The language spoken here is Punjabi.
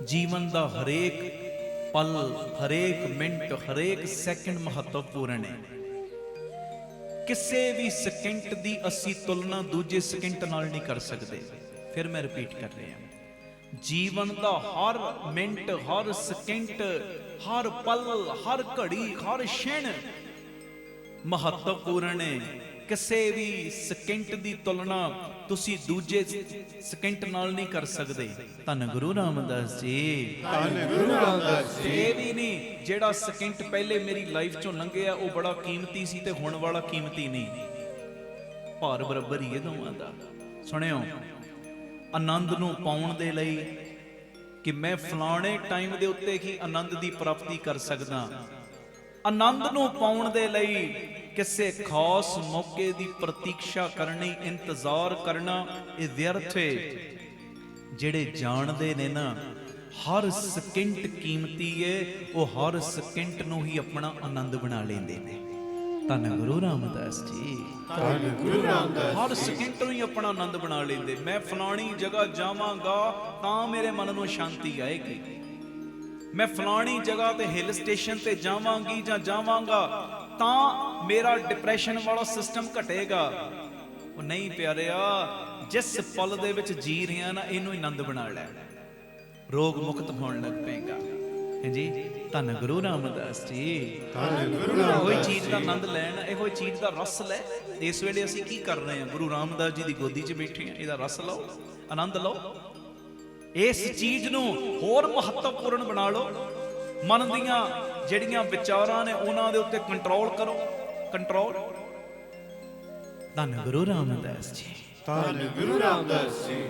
ਜੀਵਨ ਦਾ ਹਰੇਕ ਪਲ, ਹਰੇਕ ਮਿੰਟ, ਹਰੇਕ ਸੈਕਿੰਡ ਮਹੱਤਵਪੂਰਨ ਹੈ। ਕਿਸੇ ਵੀ ਸਕਿੰਟ ਦੀ ਅਸੀਂ ਤੁਲਨਾ ਦੂਜੇ ਸਕਿੰਟ ਨਾਲ ਨਹੀਂ ਕਰ ਸਕਦੇ। ਫਿਰ ਮੈਂ ਰਿਪੀਟ ਕਰ ਰਿਹਾ, ਜੀਵਨ ਦਾ ਹਰ ਮਿੰਟ, ਹਰ ਸਕਿੰਟ, ਹਰ ਪਲ, ਹਰ ਘੜੀ, ਹਰ ਛਿਣ ਮਹੱਤਵਪੂਰਨ ਹੈ। ਕਿਸੇ ਵੀ ਸਕਿੰਟ ਦੀ ਤੁਲਨਾ ਤੁਸੀਂ ਦੂਜੇ ਸਕਿੰਟ ਨਾਲ ਨਹੀਂ ਕਰ ਸਕਦੇ। ਧੰਨ ਗੁਰੂ ਰਾਮਦਾਸ ਜੀ, ਧੰਨ ਗੁਰੂ ਰਾਮਦਾਸ ਜੀ। ਇਹ ਵੀ ਨਹੀਂ ਜਿਹੜਾ ਸਕਿੰਟ ਪਹਿਲੇ ਮੇਰੀ ਲਾਈਫ ਚੋਂ ਲੰਘਿਆ ਉਹ ਬੜਾ ਕੀਮਤੀ ਸੀ ਤੇ ਹੁਣ ਵਾਲਾ ਕੀਮਤੀ ਨਹੀਂ, ਭਾਰ ਬਰਾਬਰ ਹੀ ਇਹ ਦੋਵਾਂ ਦਾ। ਸੁਣਿਓ, ਆਨੰਦ ਨੂੰ ਪਾਉਣ ਦੇ ਲਈ ਕਿ ਮੈਂ ਫਲਾਣੇ ਟਾਈਮ ਦੇ ਉੱਤੇ ਹੀ ਆਨੰਦ ਦੀ ਪ੍ਰਾਪਤੀ ਕਰ ਸਕਦਾ, ਆਨੰਦ ਨੂੰ ਪਾਉਣ ਦੇ ਲਈ ਕਿਸੇ ਖਾਸ ਮੌਕੇ ਦੀ ਪ੍ਰਤੀਖਿਆ ਕਰਨੀ, ਇੰਤਜ਼ਾਰ ਕਰਨਾ, ਇਹ ਵਿਅਰਥ ਹੈ। ਜਿਹੜੇ ਜਾਣਦੇ ਨੇ ਨਾ ਹਰ ਸਕਿੰਟ ਕੀਮਤੀ ਹੈ, ਉਹ ਹਰ ਸਕਿੰਟ ਨੂੰ ਹੀ ਆਪਣਾ ਆਨੰਦ ਬਣਾ ਲੈਂਦੇ ਨੇ। ਧੰਨ ਗੁਰੂ ਰਾਮਦਾਸ ਜੀ, ਧੰਨ ਗੁਰੂ ਰਾਮਦਾਸ। ਹਰ ਸਕਿੰਟ ਨੂੰ ਹੀ ਆਪਣਾ ਆਨੰਦ ਬਣਾ ਲੈਂਦੇ। ਮੈਂ ਫਲਾਣੀ ਜਗ੍ਹਾ ਜਾਵਾਂਗਾ ਤਾਂ ਮੇਰੇ ਮਨ ਨੂੰ ਸ਼ਾਂਤੀ ਆਏਗੀ, ਮੈਂ ਫਲਾਣੀ ਜਗ੍ਹਾ ਤੇ ਹਿੱਲ ਸਟੇਸ਼ਨ ਤੇ ਜਾਵਾਂਗੀ ਜਾਂ ਜਾਵਾਂਗਾ ਤਾਂ ਮੇਰਾ ਡਿਪਰੈਸ਼ਨ ਵਾਲਾ ਸਿਸਟਮ ਘਟੇਗਾ। ਉਹ ਨਹੀਂ ਪਿਆਰਿਆ, ਜਿਸ ਪਲ ਦੇ ਵਿੱਚ ਜੀ ਰਿਹਾ ਨਾ ਇਹਨੂੰ ਹੀ ਆਨੰਦ ਬਣਾ ਲੈ, ਰੋਗ ਮੁਕਤ ਹੋਣ ਲੱਗ ਪਏਗਾ। ਹਾਂਜੀ, ਧੰਨ ਗੁਰੂ ਰਾਮਦਾਸ ਜੀ। ਧੰਨ ਗੁਰੂ ਇਹੋ ਰਾਮਦਾਸ ਚੀਜ਼ ਦਾ ਆਨੰਦ ਲੈਣ, ਇਹੋ ਚੀਜ਼ ਦਾ ਰਸ ਲੈ। ਇਸ ਵੇਲੇ ਅਸੀਂ ਕੀ ਕਰ ਰਹੇ ਹਾਂ? ਗੁਰੂ ਰਾਮਦਾਸ ਜੀ ਦੀ ਗੋਦੀ 'ਚ ਬੈਠੇ ਹਾਂ, ਇਹਦਾ ਰਸ ਲਓ, ਆਨੰਦ ਲਓ। ਇਸ ਚੀਜ਼ ਨੂੰ ਹੋਰ ਮਹੱਤਵਪੂਰਨ ਬਣਾ ਲਓ। ਮਨ ਦੀਆਂ ਜਿਹੜੀਆਂ ਵਿਚਾਰਾਂ ਨੇ ਉਹਨਾਂ ਦੇ ਉੱਤੇ ਕੰਟਰੋਲ ਕਰੋ, ਕੰਟਰੋਲ। ਧੰਨ ਗੁਰੂ ਰਾਮਦਾਸ ਜੀ, ਧੰਨ ਗੁਰੂ ਰਾਮਦਾਸ ਜੀ।